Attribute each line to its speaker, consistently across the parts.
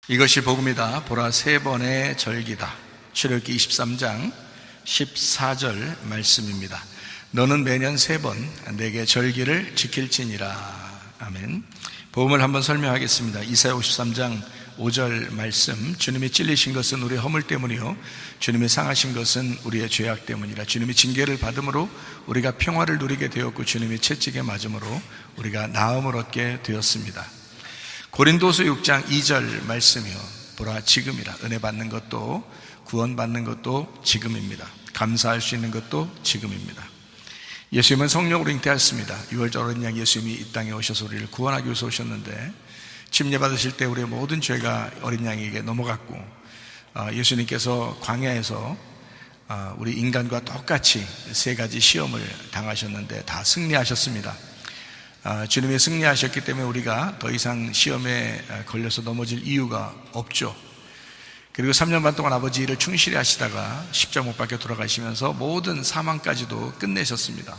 Speaker 1: 이것이 복음이다. 보라, 세 번의 절기다. 출애굽기 23장 14절 말씀입니다. 너는 매년 세 번 내게 절기를 지킬지니라. 아멘. 복음을 한번 설명하겠습니다. 이사야 53장 5절 말씀. 주님이 찔리신 것은 우리의 허물 때문이요 주님이 상하신 것은 우리의 죄악 때문이라. 주님이 징계를 받음으로 우리가 평화를 누리게 되었고 주님이 채찍에 맞음으로 우리가 나음을 얻게 되었습니다. 고린도서 6장 2절 말씀이요 보라, 지금이라. 은혜 받는 것도 구원 받는 것도 지금입니다. 감사할 수 있는 것도 지금입니다. 예수님은 성령으로 잉태하셨습니다. 6월절 어린 양 예수님이 이 땅에 오셔서 우리를 구원하기 위해서 오셨는데, 침례 받으실 때 우리의 모든 죄가 어린 양에게 넘어갔고, 예수님께서 광야에서 우리 인간과 똑같이 세 가지 시험을 당하셨는데 다 승리하셨습니다. 주님이 승리하셨기 때문에 우리가 더 이상 시험에 걸려서 넘어질 이유가 없죠. 그리고 3년 반 동안 아버지 일을 충실히 하시다가 십자가 못 박혀 돌아가시면서 모든 사망까지도 끝내셨습니다.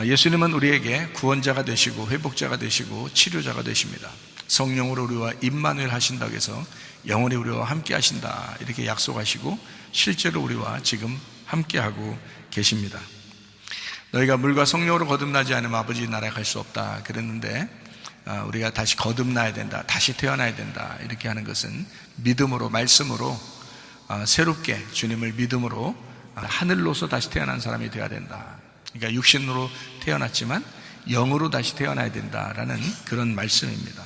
Speaker 1: 예수님은 우리에게 구원자가 되시고 회복자가 되시고 치료자가 되십니다. 성령으로 우리와 임마누엘 하신다고 해서 영원히 우리와 함께 하신다 이렇게 약속하시고 실제로 우리와 지금 함께하고 계십니다. 너희가 물과 성령으로 거듭나지 않으면 아버지 나라에 갈 수 없다 그랬는데, 우리가 다시 거듭나야 된다, 다시 태어나야 된다 이렇게 하는 것은 믿음으로, 말씀으로 새롭게 주님을 믿음으로 하늘로서 다시 태어난 사람이 되어야 된다. 그러니까 육신으로 태어났지만 영으로 다시 태어나야 된다라는 그런 말씀입니다.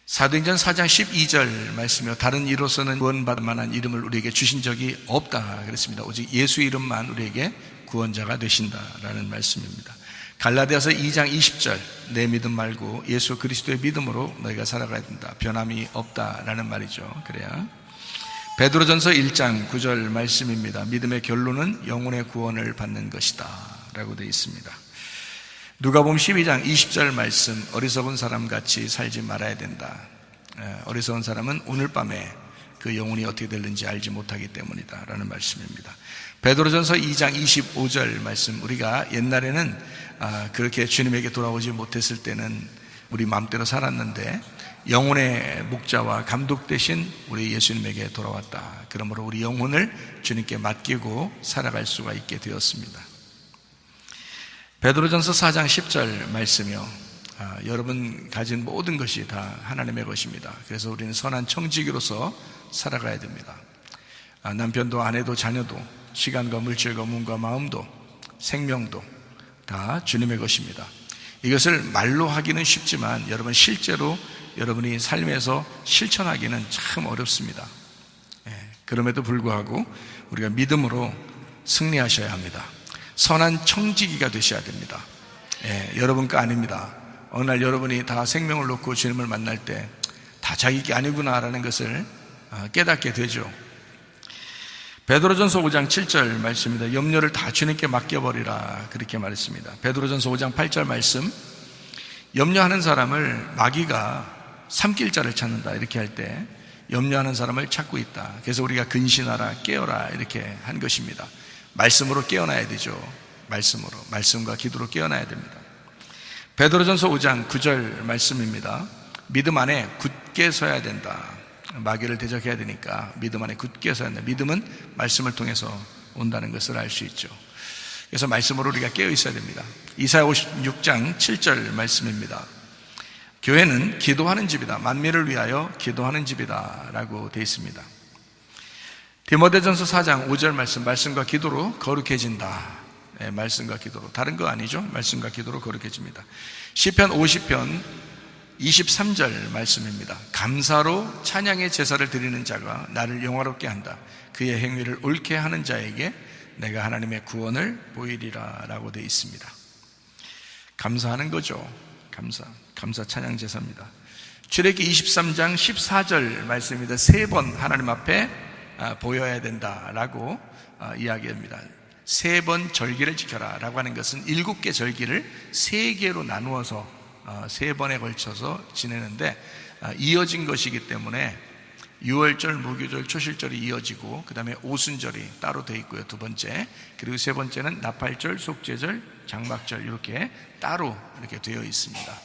Speaker 1: 사도행전 4장 12절 말씀이요 다른 이로서는 구원받을 만한 이름을 우리에게 주신 적이 없다 그랬습니다. 오직 예수 이름만 우리에게 구원자가 되신다라는 말씀입니다. 갈라디아서 2장 20절 내 믿음 말고 예수 그리스도의 믿음으로 너희가 살아가야 된다. 변함이 없다라는 말이죠. 그래야. 베드로전서 1장 9절 말씀입니다. 믿음의 결론은 영혼의 구원을 받는 것이다 라고 되어 있습니다. 누가복음 12장 20절 말씀, 어리석은 사람같이 살지 말아야 된다. 어리석은 사람은 오늘 밤에 그 영혼이 어떻게 될는지 알지 못하기 때문이다 라는 말씀입니다. 베드로전서 2장 25절 말씀, 우리가 옛날에는 그렇게 주님에게 돌아오지 못했을 때는 우리 마음대로 살았는데 영혼의 목자와 감독 되신 우리 예수님에게 돌아왔다. 그러므로 우리 영혼을 주님께 맡기고 살아갈 수가 있게 되었습니다. 베드로전서 4장 10절 말씀이요 여러분 가진 모든 것이 다 하나님의 것입니다. 그래서 우리는 선한 청지기로서 살아가야 됩니다. 남편도 아내도 자녀도 시간과 물질과 몸과 마음도 생명도 다 주님의 것입니다. 이것을 말로 하기는 쉽지만 여러분 실제로 여러분이 삶에서 실천하기는 참 어렵습니다. 그럼에도 불구하고 우리가 믿음으로 승리하셔야 합니다. 선한 청지기가 되셔야 됩니다. 여러분 거 아닙니다. 어느 날 여러분이 다 생명을 놓고 주님을 만날 때 다 자기 게 아니구나라는 것을 깨닫게 되죠. 베드로전서 5장 7절 말씀입니다. 염려를 다 주님께 맡겨버리라 그렇게 말했습니다. 베드로전서 5장 8절 말씀, 염려하는 사람을 마귀가 삼킬 자를 찾는다 이렇게 할 때 염려하는 사람을 찾고 있다. 그래서 우리가 근신하라 깨어라 이렇게 한 것입니다. 말씀으로 깨어나야 되죠. 말씀으로, 말씀과 기도로 깨어나야 됩니다. 베드로전서 5장 9절 말씀입니다. 믿음 안에 굳게 서야 된다. 마귀를 대적해야 되니까 믿음 안에 굳게 서야 된다. 믿음은 말씀을 통해서 온다는 것을 알 수 있죠. 그래서 말씀으로 우리가 깨어 있어야 됩니다. 이사야 56장 7절 말씀입니다. 교회는 기도하는 집이다. 만민을 위하여 기도하는 집이다 라고 되어 있습니다. 디모데전서 4장 5절 말씀과 기도로 거룩해진다. 말씀과 기도로, 다른 거 아니죠. 말씀과 기도로 거룩해집니다. 시편 50편 23절 말씀입니다. 감사로 찬양의 제사를 드리는 자가 나를 영화롭게 한다. 그의 행위를 옳게 하는 자에게 내가 하나님의 구원을 보이리라 라고 되어 있습니다. 감사하는 거죠. 감사 찬양 제사입니다. 출애굽기 23장 14절 말씀입니다. 세 번 하나님 앞에 보여야 된다라고 이야기합니다. 세 번 절기를 지켜라 라고 하는 것은 7개 절기를 3개로 나누어서 3번에 걸쳐서 지내는데 이어진 것이기 때문에 유월절, 무교절, 초실절이 이어지고 그 다음에 오순절이 따로 되어 있고요. 두 번째, 그리고 세 번째는 나팔절, 속죄절, 장막절 이렇게 따로 이렇게 되어 있습니다.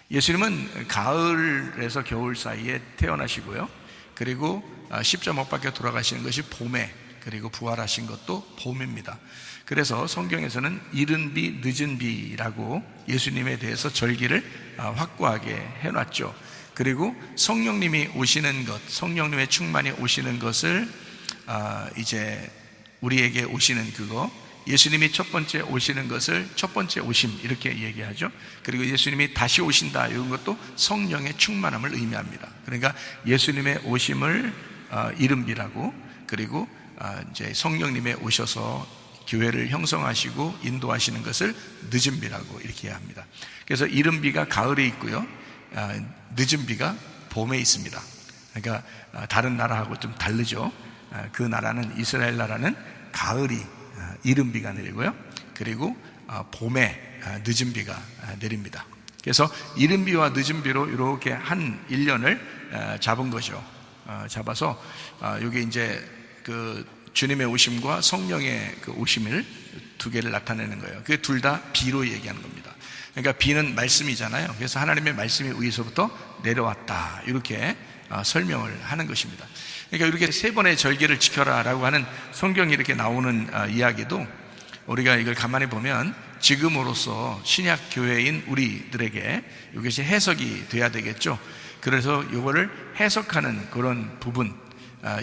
Speaker 1: 예수님은 가을에서 겨울 사이에 태어나시고요. 그리고 십자 못 박혀 돌아가시는 것이 봄에, 그리고 부활하신 것도 봄입니다. 그래서 성경에서는 이른 비, 늦은 비라고 예수님에 대해서 절기를 확고하게 해놨죠. 그리고 성령님이 오시는 것, 성령님의 충만이 오시는 것을 이제 우리에게 오시는 그거, 예수님이 첫 번째 오시는 것을 첫 번째 오심 이렇게 얘기하죠. 그리고 예수님이 다시 오신다 이런 것도 성령의 충만함을 의미합니다. 그러니까 예수님의 오심을 이른비라고, 그리고 이제 성령님의 오셔서 교회를 형성하시고 인도하시는 것을 늦은비라고 이렇게 합니다. 그래서 이른비가 가을에 있고요, 늦은비가 봄에 있습니다. 그러니까 다른 나라하고 좀 다르죠. 그 나라는, 이스라엘 나라는 가을이 이른비가 내리고요, 그리고 봄에 늦은비가 내립니다. 그래서 이른비와 늦은비로 이렇게 한 1년을 잡은 거죠. 잡아서 이게 이제 그 주님의 오심과 성령의 그 오심을 두 개를 나타내는 거예요. 그게 둘 다 비로 얘기하는 겁니다. 그러니까 비는 말씀이잖아요. 그래서 하나님의 말씀이 위에서부터 내려왔다 이렇게 설명을 하는 것입니다. 그러니까 이렇게 세 번의 절기를 지켜라라고 하는 성경이 이렇게 나오는 이야기도 우리가 이걸 가만히 보면 지금으로서 신약 교회인 우리들에게 이것이 해석이 돼야 되겠죠. 그래서 이거를 해석하는 그런 부분,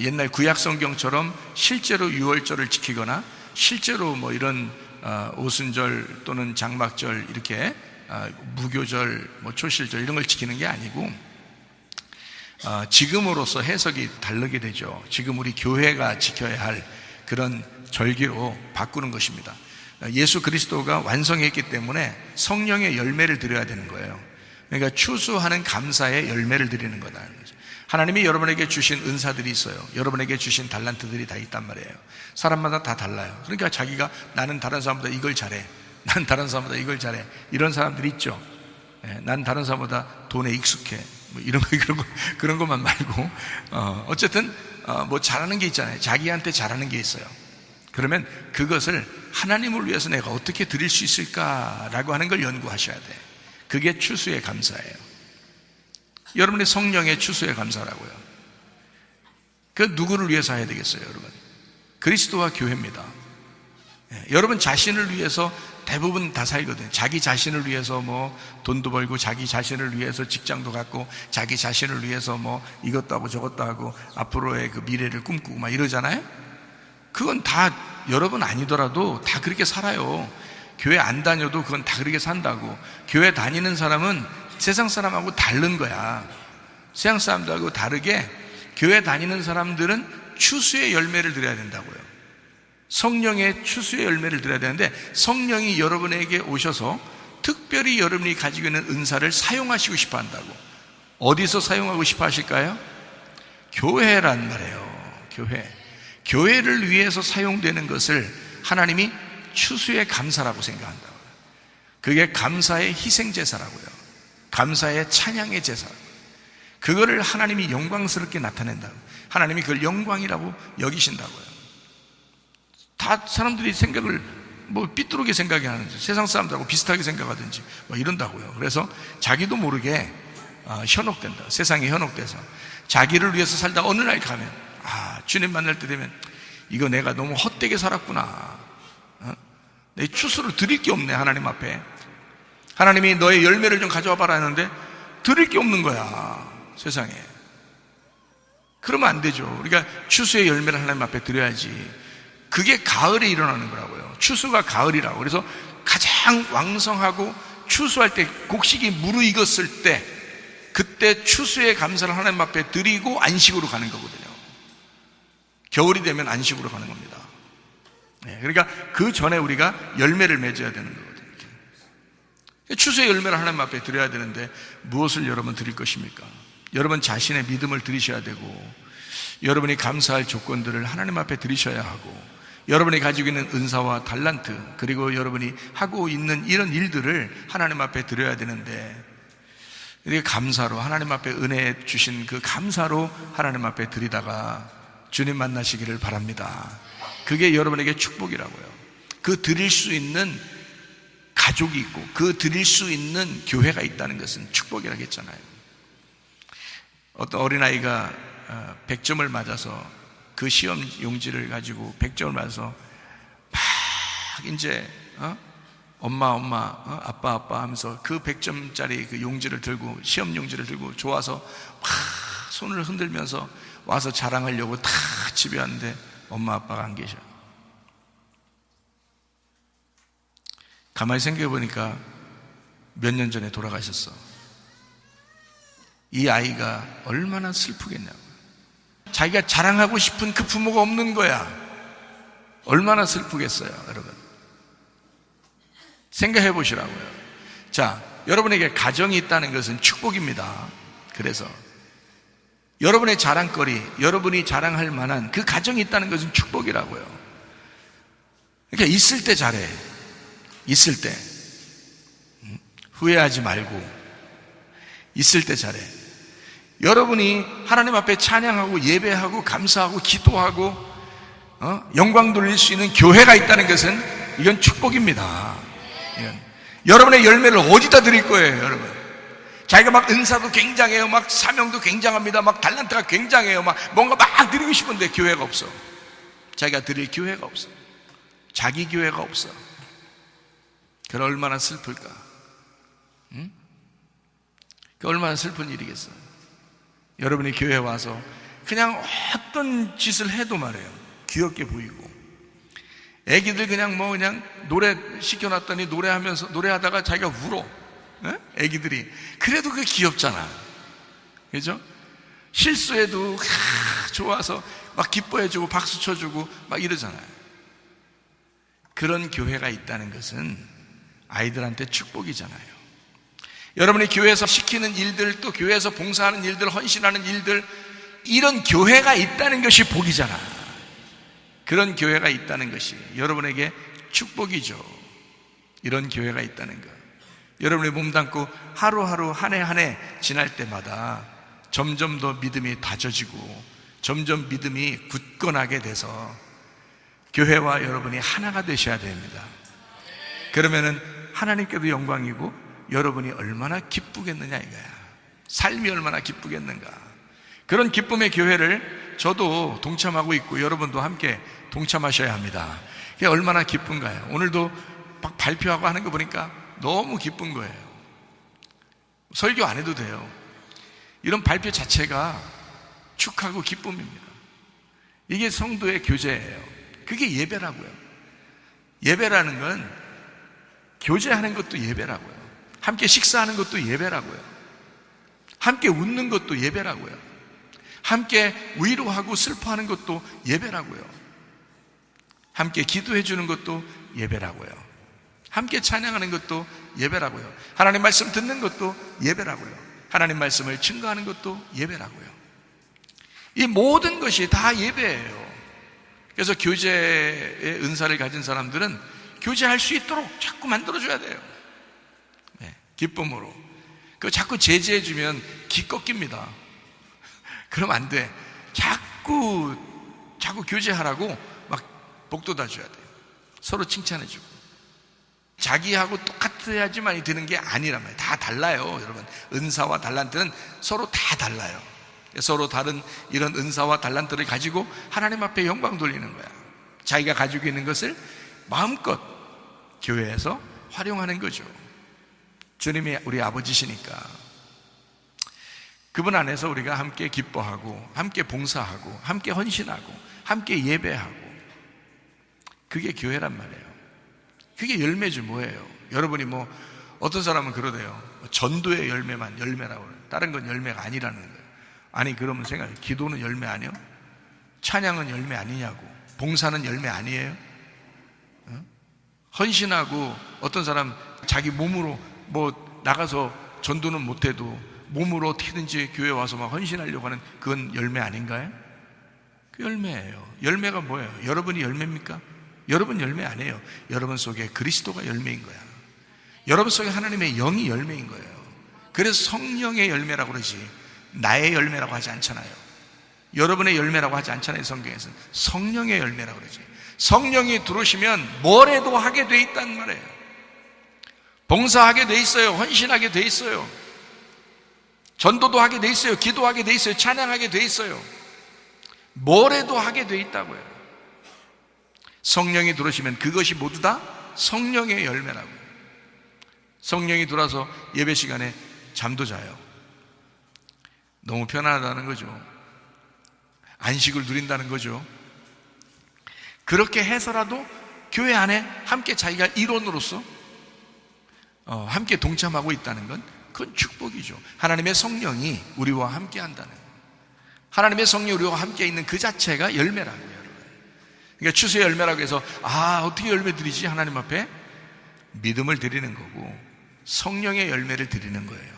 Speaker 1: 옛날 구약 성경처럼 실제로 유월절을 지키거나 실제로 뭐 이런 오순절 또는 장막절 이렇게 무교절, 뭐 초실절 이런 걸 지키는 게 아니고 지금으로서 해석이 다르게 되죠. 지금 우리 교회가 지켜야 할 그런 절기로 바꾸는 것입니다. 예수 그리스도가 완성했기 때문에 성령의 열매를 드려야 되는 거예요. 그러니까 추수하는 감사의 열매를 드리는 거다. 하나님이 여러분에게 주신 은사들이 있어요. 여러분에게 주신 달란트들이 다 있단 말이에요. 사람마다 다 달라요. 그러니까 자기가 나는 다른 사람보다 이걸 잘해, 난 다른 사람보다 이걸 잘해, 이런 사람들이 있죠. 난 다른 사람보다 돈에 익숙해, 뭐 이런 거, 그런 것만 말고 어쨌든 뭐 잘하는 게 있잖아요. 자기한테 잘하는 게 있어요. 그러면 그것을 하나님을 위해서 내가 어떻게 드릴 수 있을까라고 하는 걸 연구하셔야 돼. 그게 추수의 감사예요. 여러분의 성령의 추수의 감사라고요. 그 누구를 위해서 해야 되겠어요, 여러분? 그리스도와 교회입니다. 여러분 자신을 위해서 대부분 다 살거든요. 자기 자신을 위해서 뭐 돈도 벌고, 자기 자신을 위해서 직장도 갖고, 자기 자신을 위해서 뭐 이것도 하고 저것도 하고 앞으로의 그 미래를 꿈꾸고 막 이러잖아요. 그건 다 여러분 아니더라도 다 그렇게 살아요. 교회 안 다녀도 그건 다 그렇게 산다고. 교회 다니는 사람은 세상 사람하고 다른 거야. 세상 사람들하고 다르게 교회 다니는 사람들은 추수의 열매를 드려야 된다고요. 성령의 추수의 열매를 드려야 되는데, 성령이 여러분에게 오셔서 특별히 여러분이 가지고 있는 은사를 사용하시고 싶어 한다고. 어디서 사용하고 싶어 하실까요? 교회란 말이에요. 교회를 위해서 사용되는 것을 하나님이 추수의 감사라고 생각한다고요. 그게 감사의 희생제사라고요. 감사의 찬양의 제사라고요. 그거를 하나님이 영광스럽게 나타낸다고. 하나님이 그걸 영광이라고 여기신다고요. 다 사람들이 생각을 뭐 삐뚤게 생각이 하는지, 세상 사람들하고 비슷하게 생각하든지 뭐 이런다고요. 그래서 자기도 모르게 현혹된다. 세상에 현혹돼서 자기를 위해서 살다가 어느 날 가면 주님 만날 때 되면 이거 내가 너무 헛되게 살았구나. 내 추수를 드릴 게 없네. 하나님 앞에 하나님이 너의 열매를 좀 가져와 봐라 하는데 드릴 게 없는 거야, 세상에. 그러면 안 되죠. 우리가 추수의 열매를 하나님 앞에 드려야지. 그게 가을에 일어나는 거라고요. 추수가 가을이라고. 그래서 가장 왕성하고 추수할 때, 곡식이 무르익었을 때, 그때 추수의 감사를 하나님 앞에 드리고 안식으로 가는 거거든요. 겨울이 되면 안식으로 가는 겁니다. 그러니까 그 전에 우리가 열매를 맺어야 되는 거거든요. 추수의 열매를 하나님 앞에 드려야 되는데 무엇을 여러분 드릴 것입니까? 여러분 자신의 믿음을 드리셔야 되고, 여러분이 감사할 조건들을 하나님 앞에 드리셔야 하고, 여러분이 가지고 있는 은사와 달란트, 그리고 여러분이 하고 있는 이런 일들을 하나님 앞에 드려야 되는데, 이렇게 감사로 하나님 앞에 은혜 주신 그 감사로 하나님 앞에 드리다가 주님 만나시기를 바랍니다. 그게 여러분에게 축복이라고요. 그 드릴 수 있는 가족이 있고 그 드릴 수 있는 교회가 있다는 것은 축복이라고 했잖아요. 어떤 어린아이가 100점을 맞아서 그 시험 용지를 가지고 100점을 맞아서 막 이제 엄마 아빠 하면서 그 100점짜리 그 용지를 들고 시험 용지를 들고 좋아서 막 손을 흔들면서 와서 자랑하려고 다 집에 왔는데 엄마 아빠가 안 계셔. 가만히 생각해 보니까 몇 년 전에 돌아가셨어. 이 아이가 얼마나 슬프겠냐고. 자기가 자랑하고 싶은 그 부모가 없는 거야. 얼마나 슬프겠어요, 여러분. 생각해 보시라고요. 자, 여러분에게 가정이 있다는 것은 축복입니다. 그래서 여러분의 자랑거리, 여러분이 자랑할 만한 그 가정이 있다는 것은 축복이라고요. 그러니까 있을 때 잘해. 있을 때 후회하지 말고 있을 때 잘해. 여러분이 하나님 앞에 찬양하고 예배하고 감사하고 기도하고 영광 돌릴 수 있는 교회가 있다는 것은 이건 축복입니다. 이건. 여러분의 열매를 어디다 드릴 거예요, 여러분? 자기가 막 은사도 굉장해요, 막 사명도 굉장합니다, 막 달란트가 굉장해요, 막 뭔가 막 드리고 싶은데 교회가 없어. 자기가 드릴 교회가 없어. 자기 교회가 없어. 그럼 얼마나 슬플까? 응? 그 얼마나 슬픈 일이겠어. 여러분이 교회에 와서 그냥 어떤 짓을 해도 말이에요, 귀엽게 보이고, 애기들 그냥 노래 시켜놨더니 노래하다가 자기가 울어. 에? 애기들이. 그래도 그게 귀엽잖아. 그죠? 실수해도 좋아서 막 기뻐해주고 박수 쳐주고 막 이러잖아요. 그런 교회가 있다는 것은 아이들한테 축복이잖아요. 여러분이 교회에서 시키는 일들, 또 교회에서 봉사하는 일들, 헌신하는 일들, 이런 교회가 있다는 것이 복이잖아. 그런 교회가 있다는 것이 여러분에게 축복이죠. 이런 교회가 있다는 것. 여러분이 몸담고 하루하루 한 해 한 해 지날 때마다 점점 더 믿음이 다져지고 점점 믿음이 굳건하게 돼서 교회와 여러분이 하나가 되셔야 됩니다. 그러면은 하나님께도 영광이고 여러분이 얼마나 기쁘겠느냐 이거야. 삶이 얼마나 기쁘겠는가. 그런 기쁨의 교회를 저도 동참하고 있고 여러분도 함께 동참하셔야 합니다. 그게 얼마나 기쁜가요? 오늘도 막 발표하고 하는 거 보니까 너무 기쁜 거예요. 설교 안 해도 돼요. 이런 발표 자체가 축하고 기쁨입니다. 이게 성도의 교제예요. 그게 예배라고요. 예배라는 건 교제하는 것도 예배라고요. 함께 식사하는 것도 예배라고요. 함께 웃는 것도 예배라고요. 함께 위로하고 슬퍼하는 것도 예배라고요. 함께 기도해 주는 것도 예배라고요. 함께 찬양하는 것도 예배라고요. 하나님 말씀 듣는 것도 예배라고요. 하나님 말씀을 증거하는 것도 예배라고요. 이 모든 것이 다 예배예요. 그래서 교제의 은사를 가진 사람들은 교제할 수 있도록 자꾸 만들어줘야 돼요. 네, 기쁨으로. 그거 자꾸 제지해주면 기 꺾입니다. 그럼 안 돼. 자꾸 교제하라고 막 복돋아줘야 돼요. 서로 칭찬해주고. 자기하고 똑같아야지만이 되는 게 아니란 말이에요. 다 달라요, 여러분. 은사와 달란트는 서로 다 달라요. 서로 다른 이런 은사와 달란트를 가지고 하나님 앞에 영광 돌리는 거야. 자기가 가지고 있는 것을 마음껏 교회에서 활용하는 거죠. 주님이 우리 아버지시니까 그분 안에서 우리가 함께 기뻐하고 함께 봉사하고 함께 헌신하고 함께 예배하고, 그게 교회란 말이에요. 그게 열매지 뭐예요. 여러분이 어떤 사람은 그러대요. 전도의 열매만 열매라고 그래요. 다른 건 열매가 아니라는 거예요. 아니 그러면 생각해. 기도는 열매 아니요? 찬양은 열매 아니냐고. 봉사는 열매 아니에요? 헌신하고 어떤 사람 자기 몸으로 나가서 전도는 못해도 몸으로 어떻게든지 교회 와서 막 헌신하려고 하는, 그건 열매 아닌가요? 그 열매예요. 열매가 뭐예요? 여러분이 열매입니까? 여러분 열매 아니에요. 여러분 속에 그리스도가 열매인 거야. 여러분 속에 하나님의 영이 열매인 거예요. 그래서 성령의 열매라고 그러지 나의 열매라고 하지 않잖아요. 여러분의 열매라고 하지 않잖아요. 성경에서는 성령의 열매라고 그러지. 성령이 들어오시면 뭘 해도 하게 돼 있단 말이에요. 봉사하게 돼 있어요. 헌신하게 돼 있어요. 전도도 하게 돼 있어요. 기도하게 돼 있어요. 찬양하게 돼 있어요. 뭐래도 하게 돼 있다고요. 성령이 들어오시면 그것이 모두 다 성령의 열매라고요. 성령이 들어와서 예배 시간에 잠도 자요. 너무 편안하다는 거죠. 안식을 누린다는 거죠. 그렇게 해서라도 교회 안에 함께 자기가 일원으로서 함께 동참하고 있다는 건 그건 축복이죠. 하나님의 성령이 우리와 함께 한다는, 하나님의 성령이 우리와 함께 있는 그 자체가 열매라고요, 여러분. 그러니까 추수의 열매라고 해서 어떻게 열매 드리지? 하나님 앞에 믿음을 드리는 거고 성령의 열매를 드리는 거예요.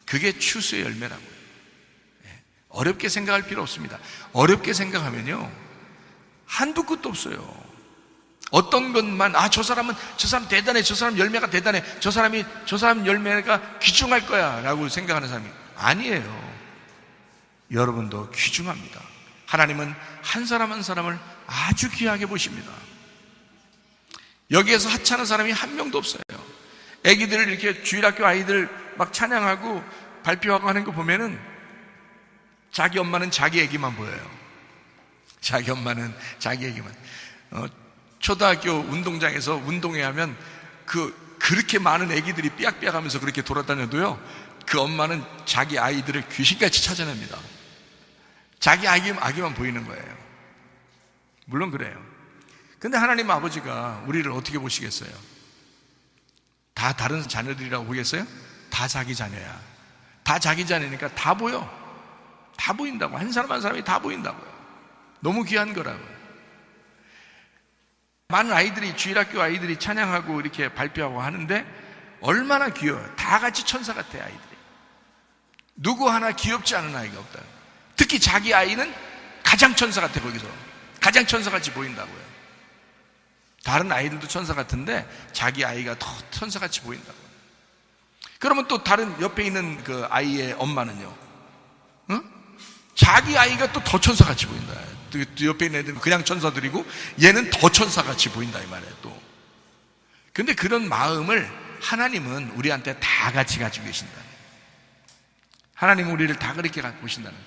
Speaker 1: 그게 추수의 열매라고요. 어렵게 생각할 필요 없습니다. 어렵게 생각하면요 한두 끝도 없어요. 어떤 것만 저 사람 대단해, 저 사람 열매가 대단해, 저 사람 열매가 귀중할 거야 라고 생각하는 사람이 아니에요. 여러분도 귀중합니다. 하나님은 한 사람 한 사람을 아주 귀하게 보십니다. 여기에서 하찮은 사람이 한 명도 없어요. 애기들 이렇게 주일학교 아이들 막 찬양하고 발표하고 하는 거 보면은 자기 엄마는 자기 애기만 보여요. 자기 엄마는 자기 애기만. 초등학교 운동장에서 운동회 하면 그렇게 많은 애기들이 삐약삐약 하면서 그렇게 돌아다녀도요 그 엄마는 자기 아이들을 귀신같이 찾아냅니다. 자기 아기만 보이는 거예요. 물론 그래요. 근데 하나님 아버지가 우리를 어떻게 보시겠어요? 다 다른 자녀들이라고 보겠어요? 다 자기 자녀야. 다 자기 자녀니까 다 보여. 다 보인다고. 한 사람 한 사람이 다 보인다고요. 너무 귀한 거라고요. 많은 아이들이, 주일학교 아이들이 찬양하고 이렇게 발표하고 하는데 얼마나 귀여워요. 다 같이 천사 같아요, 아이들이. 누구 하나 귀엽지 않은 아이가 없다. 특히 자기 아이는 가장 천사 같아. 거기서 가장 천사같이 보인다고요. 다른 아이들도 천사 같은데 자기 아이가 더 천사같이 보인다고요. 그러면 또 다른 옆에 있는 그 아이의 엄마는요, 자기 아이가 또 더 천사같이 보인다. 또 옆에 있는 애들은 그냥 천사들이고 얘는 더 천사같이 보인다 이 말이에요. 또 근데 그런 마음을 하나님은 우리한테 다 같이 가지고 계신다. 하나님은 우리를 다 그렇게 갖고 보신다는,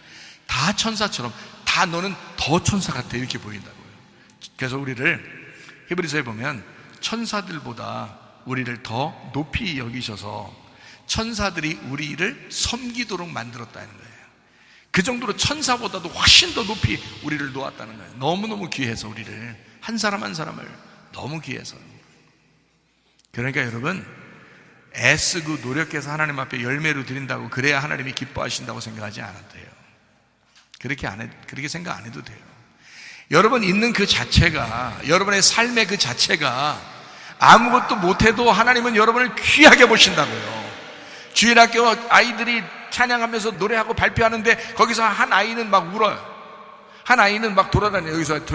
Speaker 1: 다 천사처럼, 다 너는 더 천사 같아 이렇게 보인다고요. 그래서 우리를 히브리서에 보면 천사들보다 우리를 더 높이 여기셔서 천사들이 우리를 섬기도록 만들었다는 거예요. 그 정도로 천사보다도 훨씬 더 높이 우리를 놓았다는 거예요. 너무너무 귀해서, 우리를 한 사람 한 사람을 너무 귀해서. 그러니까 여러분, 애쓰고 노력해서 하나님 앞에 열매로 드린다고 그래야 하나님이 기뻐하신다고 생각하지 않아도 돼요. 그렇게 생각 안 해도 돼요. 여러분 있는 그 자체가, 여러분의 삶의 그 자체가 아무것도 못해도 하나님은 여러분을 귀하게 보신다고요. 주일학교 아이들이 찬양하면서 노래하고 발표하는데 거기서 한 아이는 막 울어요. 한 아이는 막 돌아다녀요. 여기서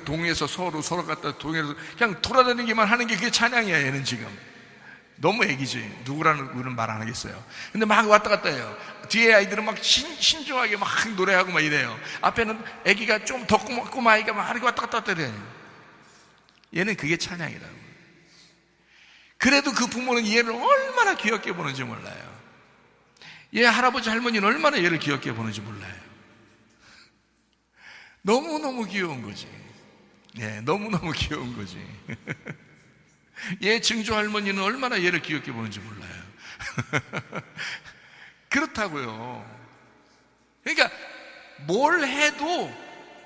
Speaker 1: 동에서 서로 갔다 동에서 그냥 돌아다니기만 하는 게 그게 찬양이야. 얘는 지금 너무 애기지. 누구라는 우리는 말 안 하겠어요. 근데 막 왔다 갔다 해요. 뒤에 아이들은 막 신중하게 막 노래하고 막 이래요. 앞에는 애기가 좀 더 꼬마 아이가 막 이렇게 왔다 갔다 해요. 얘는 그게 찬양이라고. 그래도 그 부모는 얘를 얼마나 귀엽게 보는지 몰라요. 얘 할아버지 할머니는 얼마나 얘를 귀엽게 보는지 몰라요. 너무너무 귀여운 거지. 너무너무 귀여운 거지. 얘 증조 할머니는 얼마나 얘를 귀엽게 보는지 몰라요. 그렇다고요. 그러니까 뭘 해도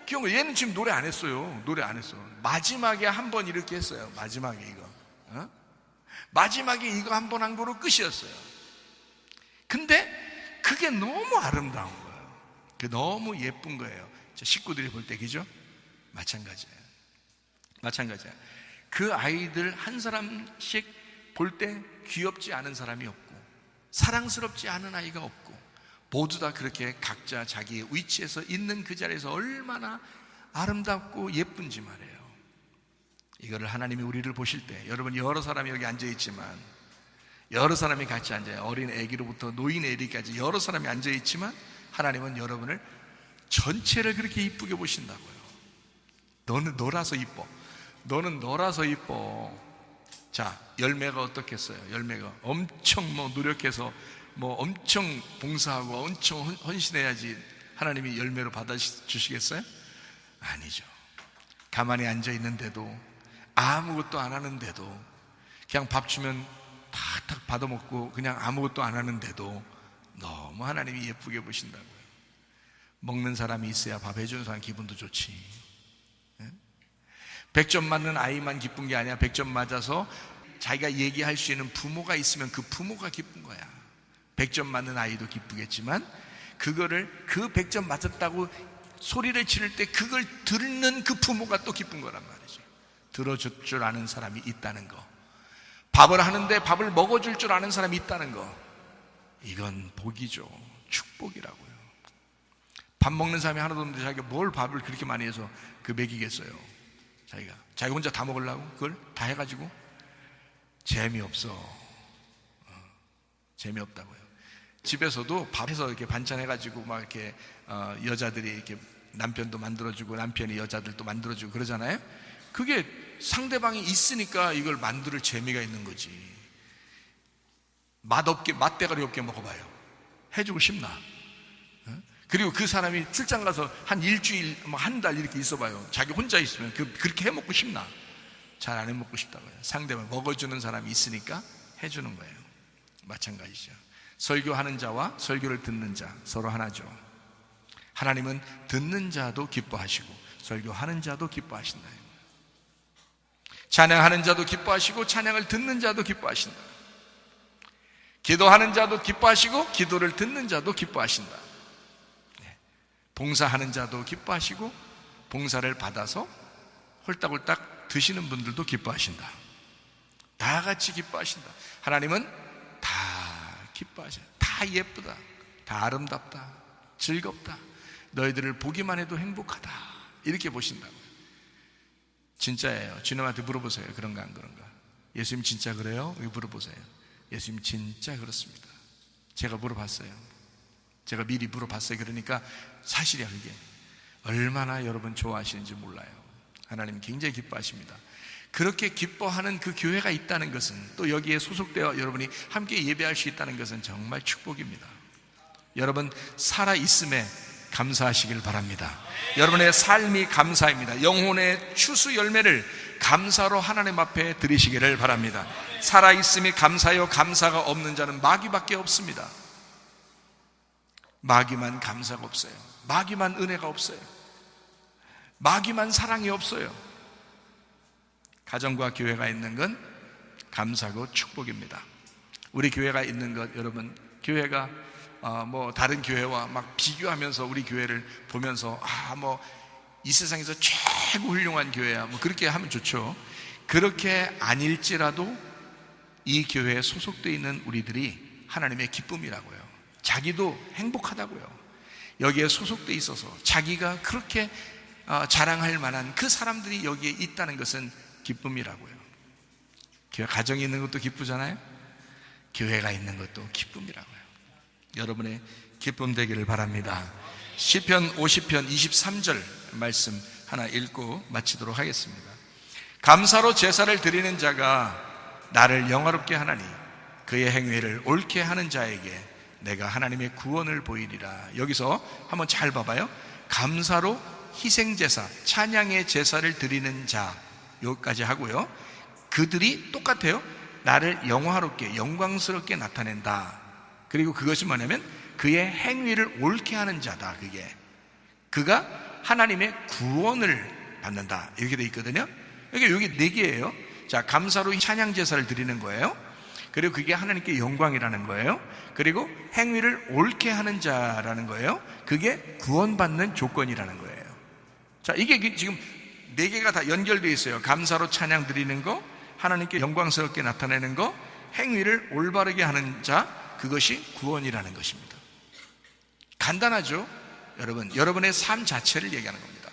Speaker 1: 귀여운 거. 얘는 지금 노래 안 했어요. 노래 안 했어. 마지막에 한 번 이렇게 했어요. 마지막에 이거. 마지막에 이거 한 번 한 거로 끝이었어요. 근데 그게 너무 아름다운 거예요. 그게 너무 예쁜 거예요. 식구들이 볼 때, 그죠? 마찬가지예요. 그 아이들 한 사람씩 볼 때 귀엽지 않은 사람이 없고 사랑스럽지 않은 아이가 없고 모두 다 그렇게 각자 자기의 위치에서 있는 그 자리에서 얼마나 아름답고 예쁜지 말이에요. 이거를 하나님이 우리를 보실 때, 여러분 여러 사람이 여기 앉아있지만, 여러 사람이 같이 앉아요. 어린 애기로부터 노인 애기까지 여러 사람이 앉아있지만 하나님은 여러분을 전체를 그렇게 이쁘게 보신다고요. 너는 너라서 이뻐. 너는 너라서 이뻐. 자, 열매가 어떻겠어요? 열매가 엄청 노력해서 엄청 봉사하고 엄청 헌신해야지 하나님이 열매로 받아주시겠어요? 아니죠. 가만히 앉아 있는데도, 아무것도 안 하는데도, 그냥 밥 주면 탁탁 받아먹고 그냥 아무것도 안 하는데도 너무 하나님이 예쁘게 보신다고요. 먹는 사람이 있어야 밥 해주는 사람 기분도 좋지. 100점 맞는 아이만 기쁜 게 아니야. 100점 맞아서 자기가 얘기할 수 있는 부모가 있으면 그 부모가 기쁜 거야. 100점 맞는 아이도 기쁘겠지만, 그거를 그 100점 맞았다고 소리를 지를 때 그걸 듣는 그 부모가 또 기쁜 거란 말이죠. 들어줄 줄 아는 사람이 있다는 거, 밥을 하는데 밥을 먹어줄 줄 아는 사람이 있다는 거, 이건 복이죠. 축복이라고요. 밥 먹는 사람이 하나도 없는데 자기가 뭘 밥을 그렇게 많이 해서 먹이겠어요? 자기가 혼자 다 먹으려고 그걸 다 해가지고 재미없어. 재미없다고요. 집에서도 밥해서 이렇게 반찬 해가지고 막 이렇게 여자들이 이렇게 남편도 만들어주고 남편이 여자들도 만들어주고 그러잖아요. 그게 상대방이 있으니까 이걸 만들 재미가 있는 거지. 맛대가리 없게 먹어봐요. 해주고 싶나? 그리고 그 사람이 출장 가서 한 일주일, 한 달 이렇게 있어봐요. 자기 혼자 있으면 그렇게 해먹고 싶나? 잘 안 해먹고 싶다고요. 상대방 먹어주는 사람이 있으니까 해주는 거예요. 마찬가지죠. 설교하는 자와 설교를 듣는 자 서로 하나죠. 하나님은 듣는 자도 기뻐하시고 설교하는 자도 기뻐하신다. 찬양하는 자도 기뻐하시고 찬양을 듣는 자도 기뻐하신다. 기도하는 자도 기뻐하시고 기도를 듣는 자도 기뻐하신다. 봉사하는 자도 기뻐하시고 봉사를 받아서 홀딱홀딱 드시는 분들도 기뻐하신다. 다 같이 기뻐하신다. 하나님은 다 기뻐하셔. 다 예쁘다, 다 아름답다, 즐겁다, 너희들을 보기만 해도 행복하다, 이렇게 보신다고요. 진짜예요. 주님한테 물어보세요. 그런가 안 그런가? 예수님 진짜 그래요? 여기 물어보세요. 예수님 진짜 그렇습니다. 제가 물어봤어요. 제가 미리 물어봤어요. 그러니까 사실이야. 그게 얼마나 여러분 좋아하시는지 몰라요. 하나님 굉장히 기뻐하십니다. 그렇게 기뻐하는 그 교회가 있다는 것은, 또 여기에 소속되어 여러분이 함께 예배할 수 있다는 것은 정말 축복입니다. 여러분 살아있음에 감사하시길 바랍니다. 여러분의 삶이 감사입니다. 영혼의 추수 열매를 감사로 하나님 앞에 드리시기를 바랍니다. 살아있음이 감사요, 감사가 없는 자는 마귀밖에 없습니다. 마귀만 감사가 없어요. 마귀만 은혜가 없어요. 마귀만 사랑이 없어요. 가정과 교회가 있는 건 감사고 축복입니다. 우리 교회가 있는 것, 여러분 교회가 다른 교회와 막 비교하면서 우리 교회를 보면서 이 세상에서 최고 훌륭한 교회야, 그렇게 하면 좋죠. 그렇게 아닐지라도 이 교회에 소속되어 있는 우리들이 하나님의 기쁨이라고요. 자기도 행복하다고요. 여기에 소속되어 있어서 자기가 그렇게 자랑할 만한 그 사람들이 여기에 있다는 것은 기쁨이라고요. 교회 가정이 있는 것도 기쁘잖아요. 교회가 있는 것도 기쁨이라고요. 여러분의 기쁨 되기를 바랍니다. 시편 50편 23절 말씀 하나 읽고 마치도록 하겠습니다. 감사로 제사를 드리는 자가 나를 영화롭게 하나니 그의 행위를 옳게 하는 자에게 내가 하나님의 구원을 보이리라. 여기서 한번 잘 봐봐요. 감사로 희생제사, 찬양의 제사를 드리는 자, 여기까지 하고요. 그들이 똑같아요. 나를 영화롭게, 영광스럽게 나타낸다. 그리고 그것이 뭐냐면 그의 행위를 옳게 하는 자다. 그가 하나님의 구원을 받는다, 이렇게 돼 있거든요. 여기 4개예요. 자, 감사로 찬양 제사를 드리는 거예요. 그리고 그게 하나님께 영광이라는 거예요. 그리고 행위를 옳게 하는 자라는 거예요. 그게 구원받는 조건이라는 거예요. 자, 이게 지금 4개가 다 연결되어 있어요. 감사로 찬양 드리는 거, 하나님께 영광스럽게 나타내는 거, 행위를 올바르게 하는 자, 그것이 구원이라는 것입니다. 간단하죠? 여러분의 삶 자체를 얘기하는 겁니다.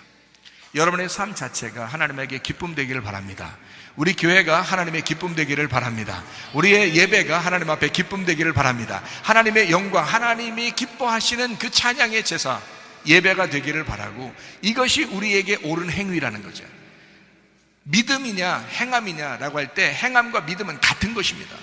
Speaker 1: 여러분의 삶 자체가 하나님에게 기쁨 되기를 바랍니다. 우리 교회가 하나님의 기쁨 되기를 바랍니다. 우리의 예배가 하나님 앞에 기쁨 되기를 바랍니다. 하나님의 영광, 하나님이 기뻐하시는 그 찬양의 제사, 예배가 되기를 바라고, 이것이 우리에게 옳은 행위라는 거죠. 믿음이냐 행함이냐라고 할 때 행함과 믿음은 같은 것입니다.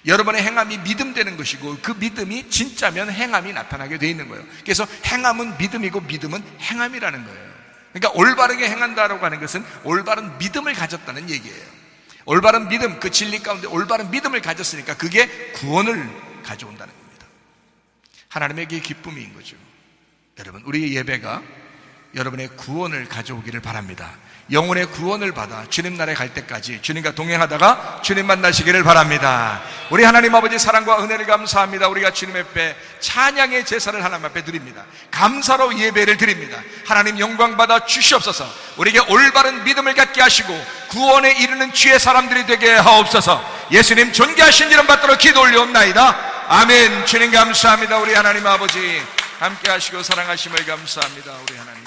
Speaker 1: 여러분의 행함이 믿음 되는 것이고 그 믿음이 진짜면 행함이 나타나게 돼 있는 거예요. 그래서 행함은 믿음이고 믿음은 행함이라는 거예요. 그러니까 올바르게 행한다라고 하는 것은 올바른 믿음을 가졌다는 얘기예요. 올바른 믿음, 그 진리 가운데 올바른 믿음을 가졌으니까 그게 구원을 가져온다는 겁니다. 하나님에게 기쁨인 거죠. 여러분, 우리의 예배가 여러분의 구원을 가져오기를 바랍니다. 영혼의 구원을 받아 주님 나라에 갈 때까지 주님과 동행하다가 주님 만나시기를 바랍니다. 우리 하나님 아버지 사랑과 은혜를 감사합니다. 우리가 주님 앞에 찬양의 제사를 하나님 앞에 드립니다. 감사로 예배를 드립니다. 하나님 영광 받아 주시옵소서. 우리에게 올바른 믿음을 갖게 하시고 구원에 이르는 주의 사람들이 되게 하옵소서. 예수님 존귀하신 이름 받들어 기도 올려옵나이다. 아멘. 주님 감사합니다. 우리 하나님 아버지 함께 하시고 사랑하심을 감사합니다. 우리 하나님